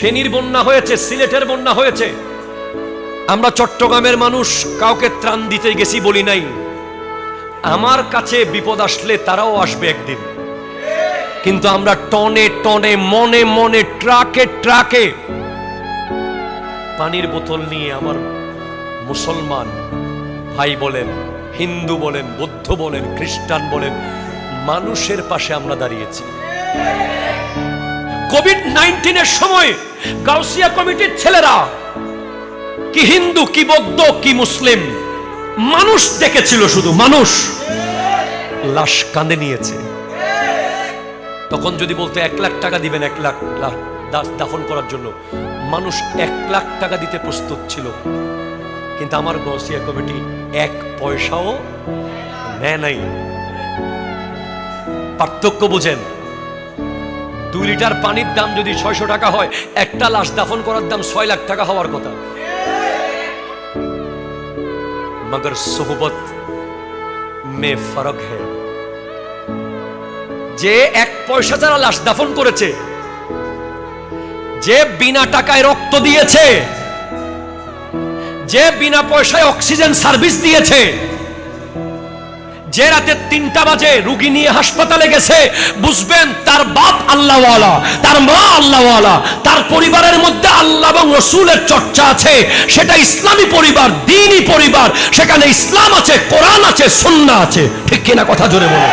ফেনীর বন্যা হয়েছে, সিলেটের বন্যা হয়েছে, আমরা চট্টগ্রামের মানুষ কাউকে ত্রাণ দিতে গেছি বলি নাই। আমার কাছে বিপদ আসলে তারাও আসবে একদিন, কিন্তু আমরা টনে টনে মনে মনে ট্রাকে ট্রাকে পানির বোতল নিয়ে আমার মুসলমান ভাই বলেন, হিন্দু বলেন, বৌদ্ধ বলেন, খ্রিস্টান বলেন, মানুষের পাশে আমরা দাঁড়িয়েছি। কোভিড-19 এর সময় গাউসিয়া কমিটির ছেলেরা কি হিন্দু, কি বৌদ্ধ, কি মুসলিম, মানুষ দেখেছিল, শুধু মানুষ, লাশ কাঁধে নিয়েছে। তখন যদি বলতো 1 লাখ টাকা দিবেন, 1 লাখ দাফন করার জন্য, মানুষ 1 লাখ টাকা দিতে প্রস্তুত ছিল। কিন্তু আমার গাউসিয়া কমিটি 1 পয়সাও নেয় নাই। পার্থক্য বুঝেন। 2 লিটার পানির দাম যদি 600 টাকা হয়, একটা লাশ দাফন করার দাম 6 লাখ টাকা হওয়ার কথা। मगर सोहबत में फर्क है। যে 1 পয়সা যারা লাশ দাফন করেছে, যে বিনা টাকায় রক্ত দিয়েছে, যে বিনা পয়সায় অক্সিজেন সার্ভিস দিয়েছে, যে রাতে 3টা বাজে রোগী নিয়ে হাসপাতালে গেছে, বুঝবেন তার বাপ আল্লাহওয়ালা, তার মা আল্লাহওয়ালা, তার পরিবারের মধ্যে আল্লাহ এবং রাসূলের চর্চা আছে। সেটা ইসলামী পরিবার, দ্বীনি পরিবার, সেখানে ইসলাম আছে, কোরআন আছে, সুন্নাহ আছে। ঠিক কিনা কথা জোরে বলুন।